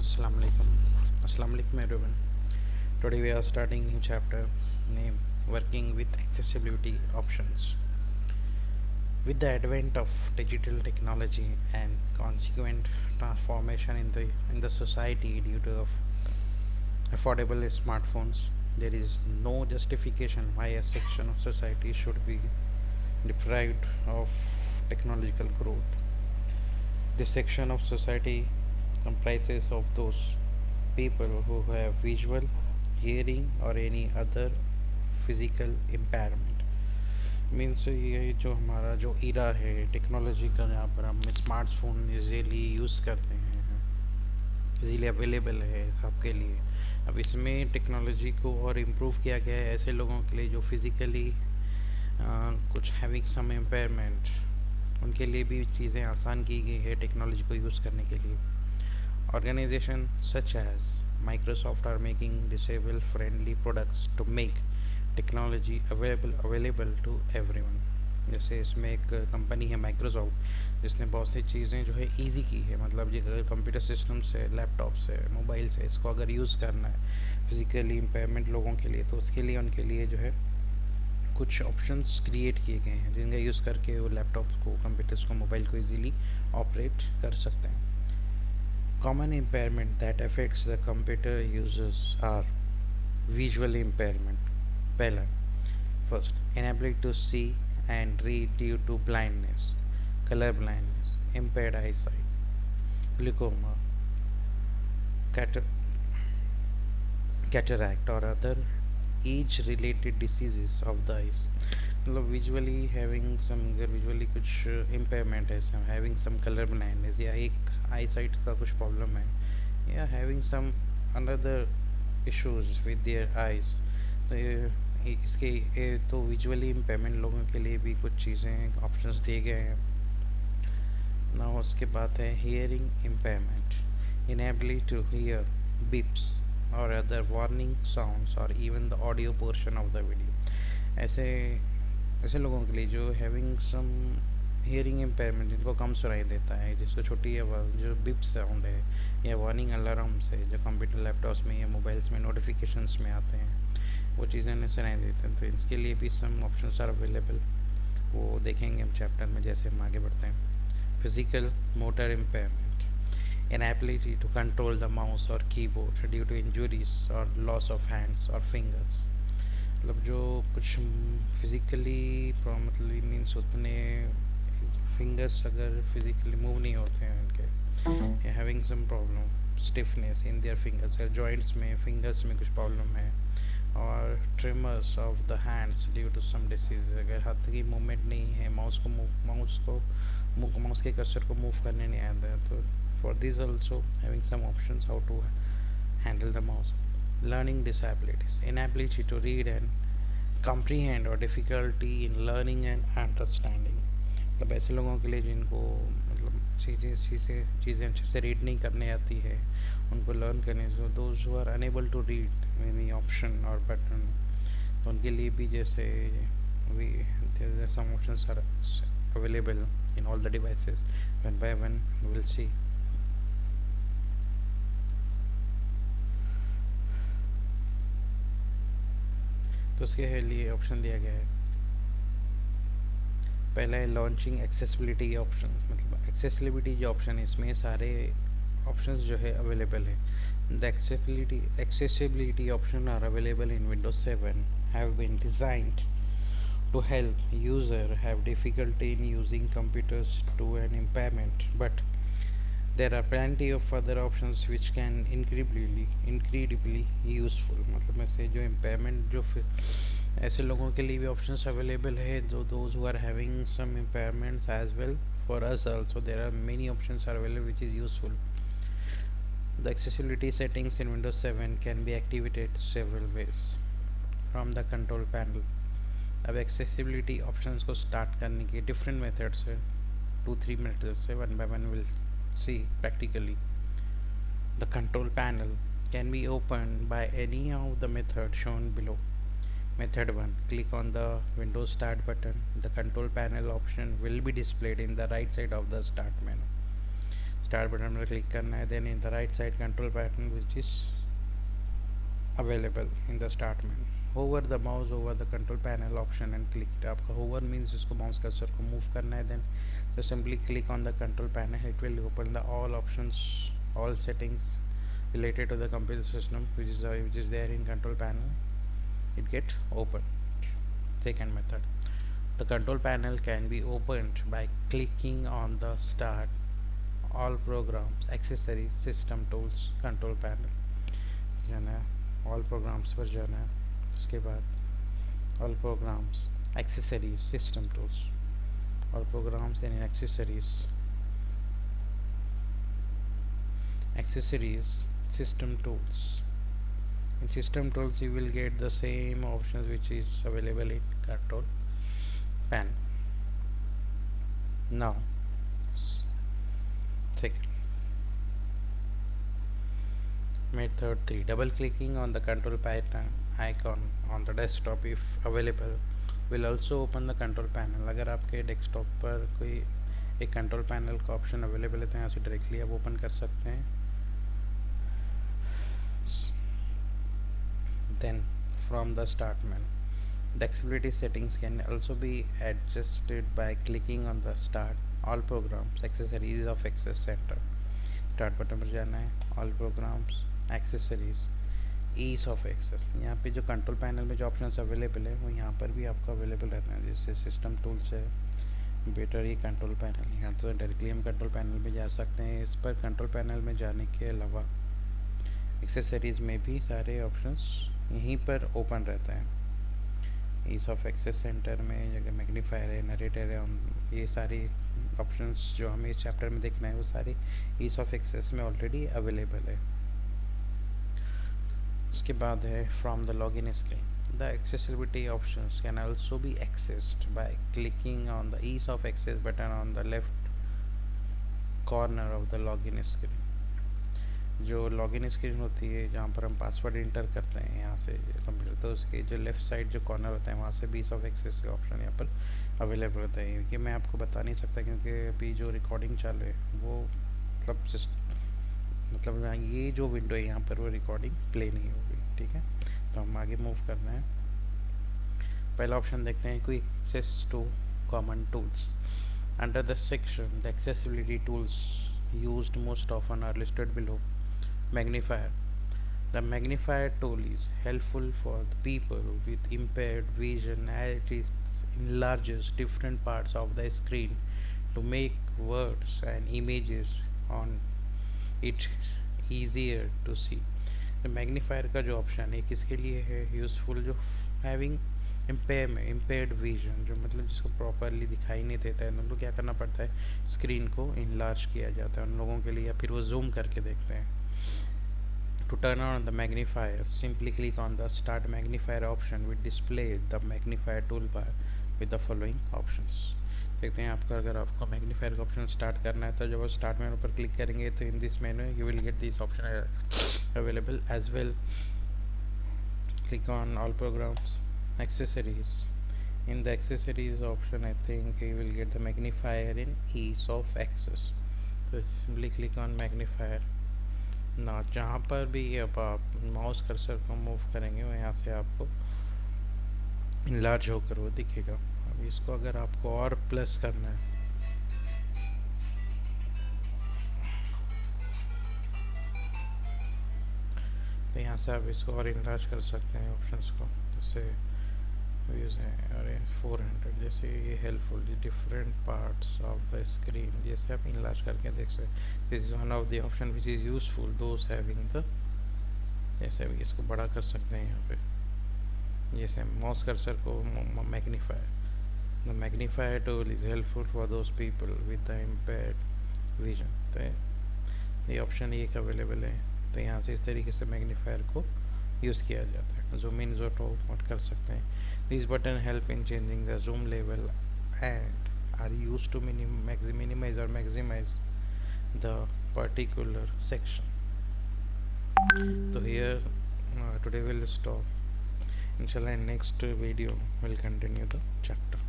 Assalamu alaikum everyone. Today we are starting new chapter named Working with Accessibility Options. With the advent of digital technology and consequent transformation in the society due to affordable smartphones, there is no justification why a section of society should be deprived of technological growth. This section of society comprises of those people who have visual, hearing or any other physical impairment. Means ये जो हमारा जो इरा है technology का, यहाँ पर हम smartphone easily use करते हैं, इजीली अवेलेबल है सबके लिए. अब इसमें टेक्नोलॉजी को और इम्प्रूव किया गया है ऐसे लोगों के लिए जो फिज़िकली कुछ हैविंग सम इम्पेयरमेंट, उनके लिए भी चीज़ें आसान की गई है टेक्नोलॉजी को यूज़ करने के लिए. Organizations such as Microsoft are making disabled friendly products to make technology available to everyone. जैसे इसमें एक कंपनी है माइक्रोसॉफ्ट जिसने बहुत सी चीज़ें जो है इजी की है. मतलब ये अगर कंप्यूटर सिस्टम से, लैपटॉप से, मोबाइल से इसको अगर यूज़ करना है फिज़िकली इम्पेयरमेंट लोगों के लिए, तो उसके लिए उनके लिए जो है कुछ ऑप्शंस क्रिएट किए गए हैं जिनका यूज़ करके वो लैपटॉप को, कंप्यूटर्स को, मोबाइल को इजीली ऑपरेट कर सकते हैं. Common impairment that affects the computer users are visual impairment. पहला, first, inability to see and read due to blindness, color blindness, impaired eyesight, glaucoma, cataract or other age-related diseases of the eyes. मतलब visually having some, अगर visually कुछ impairment है, some having some colour blindness या एक eyesight का कुछ problem है, या having some another issues with their eyes, तो तो विजुअली इम्पेयरमेंट लोगों के लिए भी कुछ चीज़ें ऑप्शंस दिए गए हैं ना. उसके बाद है hearing impairment, inability to hear beeps और अदर वार्निंग साउंड्स और even the audio portion of the video. ऐसे ऐसे लोगों के लिए जो हैविंग सम हियरिंग इम्पेयरमेंट, जिनको कम सुनाई देता है, जिसको छोटी आवाज़, जो बिप साउंड है या वार्निंग अलार्म से जो कंप्यूटर, लैपटॉप्स में या मोबाइल्स में नोटिफिकेशंस में आते हैं, वो चीज़ें नहीं सुनाई देती हैं, तो इसके लिए भी सम ऑप्शंस आर अवेलेबल. वो देखेंगे हम चैप्टर में जैसे हम आगे बढ़ते हैं. Physical motor impairment, inability to control the mouse or keyboard due to injuries or loss of hands or fingers. मतलब जो कुछ फिज़िकली मतलब मीन्स उतने फिंगर्स अगर फिज़िकली मूव नहीं होते हैं उनके, या having some problem stiffness in their fingers, या जॉइंट्स में, फिंगर्स में कुछ प्रॉब्लम है, और tremors of the hands due to some disease, अगर हाथ की मूवमेंट नहीं है, माउस के कर्सर को मूव करने नहीं आता है, तो for these also having some options how to handle the mouse. Learning disabilities, inability to read and comprehend or difficulty in learning and understanding. मतलब ऐसे लोगों के लिए जिनको मतलब चीज़ें अच्छे से रीड नहीं करने आती है, उनको लर्न करने से, those who are unable to read any option or button, तो उनके लिए भी जैसे there are some options are available in all the devices. One by one we will see. तो उसके लिए ऑप्शन दिया गया है. पहला है लॉन्चिंग एक्सेसिबिलिटी ऑप्शन. मतलब एक्सेसिबिलिटी जो ऑप्शन है इसमें सारे ऑप्शंस जो है अवेलेबल है. The accessibility option are available in Windows 7, have been designed to help user have difficulty in using computers to an impairment, but there are plenty of other options which can incredibly useful. मतलब ऐसे जो impairment, जो ऐसे लोगों के लिए भी options available है, जो those who are having some impairments as well. For us also there are many options are available which is useful. The accessibility settings in Windows 7 can be activated several ways from the control panel. अब accessibility options को start करने के different methods है, 2-3 minute से one by one will see practically. The control panel can be open by any of the method shown below. Method 1, click on the Windows Start button. The control panel option will be displayed in the right side of the Start menu. Start button पर click करना है. Then in the right side control pattern which is available in the start menu. Hover the mouse over the control panel option and click. आपका hover means इसको mouse cursor को move करना है. Then so simply click on the control panel. It will open the all options, all settings related to the computer system which is there in control panel. It get open. Second method, the control panel can be opened by clicking on the start, all programs, accessories, system tools, control panel. जाना है, all programs पर जाना है. उसके बाद all programs, accessories, system tools, all programs and accessories, system tools. In system tools you will get the same options which is available in control panel. Now second method 3, double clicking on the control pattern icon on the desktop if available will also open the control panel. अगर आपके desktop पर कोई एक control panel का option available है तो यहाँ से डायरेक्टली आप ओपन कर सकते हैं. Then from the start menu, the accessibility settings can also be adjusted by clicking on the start, all programs, accessories of access center. Start button पर जाना है, all programs, accessories, ease of access. यहाँ पे जो control panel में जो options available है वो यहाँ पर भी आपको अवेलेबल रहते हैं. जैसे सिस्टम टूल्स है, बेटर ही कंट्रोल पैनल. यहाँ तो डायरेक्टली हम कंट्रोल पैनल में जा सकते हैं. इस पर कंट्रोल पैनल में जाने के अलावा एक्सेसरीज़ में भी सारे ऑप्शंस यहीं पर ओपन रहते हैं. ईज ऑफ एक्सेस सेंटर में जगह मैग्नीफायर है, नरेटर है, ये सारी ऑप्शंस जो हमें इस चैप्टर में देखना है वो सारी ईज ऑफ एक्सेस में ऑलरेडी अवेलेबल है. उसके बाद है from the login screen. The accessibility options can also be accessed by clicking on the ease of access button on the left corner of the login screen. जो login screen होती है जहाँ पर हम पासवर्ड इंटर करते हैं यहाँ से कंप्यूटर, तो उसके जो लेफ़्ट साइड जो कॉर्नर होता है वहाँ से भी ईज ऑफ एक्सेस का ऑप्शन यहाँ पर अवेलेबल होता है. ये मैं आपको बता नहीं सकता क्योंकि अभी जो रिकॉर्डिंग चालू है वो मतलब ये जो विंडो है यहाँ पर वो रिकॉर्डिंग प्ले नहीं होगी. ठीक है, तो हम आगे मूव करना है. पहला ऑप्शन देखते हैं, quick access to common tools. Under the section the accessibility tools used most often are listed below. Magnifier. The magnifier tool is helpful for the people with impaired vision as it enlarges different parts of the screen to make words and images on it easier to see. तो magnifier का जो option है किसके लिए है useful, जो having impaired vision, जो मतलब जिसको प्रॉपरली दिखाई नहीं देता है, उनको क्या करना पड़ता है, स्क्रीन को इनलार्ज किया जाता है उन लोगों के लिए, या फिर वो जूम करके देखते हैं. To turn on the magnifier, simply click on the Start Magnifier option which displays the magnifier toolbar with the following options. देखते हैं आपका, अगर आपको मैग्नीफायर का ऑप्शन स्टार्ट करना है तो जब आप स्टार्ट मेनू पर क्लिक करेंगे तो in this menu you will get this option available as well. Click on all programs, accessories. In the accessories option I think you will get the magnifier in ease of access. तो simply click on magnifier. ना जहाँ पर भी अब आप mouse cursor को move करेंगे वो यहाँ से आपको इनलार्ज होकर वो दिखेगा. अब इसको अगर आपको और प्लस करना है तो यहाँ से आप इसको और इनलार्ज कर सकते हैं ऑप्शंस को. जैसे व्यूज है अरे 400, जैसे ये helpful different parts of the screen, जैसे आप इनलार्ज करके देख सकते. This is one of the option which is useful those having the, जैसे अभी इसको बड़ा कर सकते हैं यहाँ पे, जैसे माउस कर्सर को magnifier. The magnifier tool is helpful for those people with the impaired vision. तो ये ऑप्शन एक अवेलेबल है. तो यहाँ से इस तरीके से मैग्नीफायर को यूज़ किया जाता है. जूम इन ज़ूम आउट कर सकते हैं. This button help in changing the zoom level and are use to minimize और maximize the particular section. So here today we'll stop. Inshallah in next video we'll continue the chapter.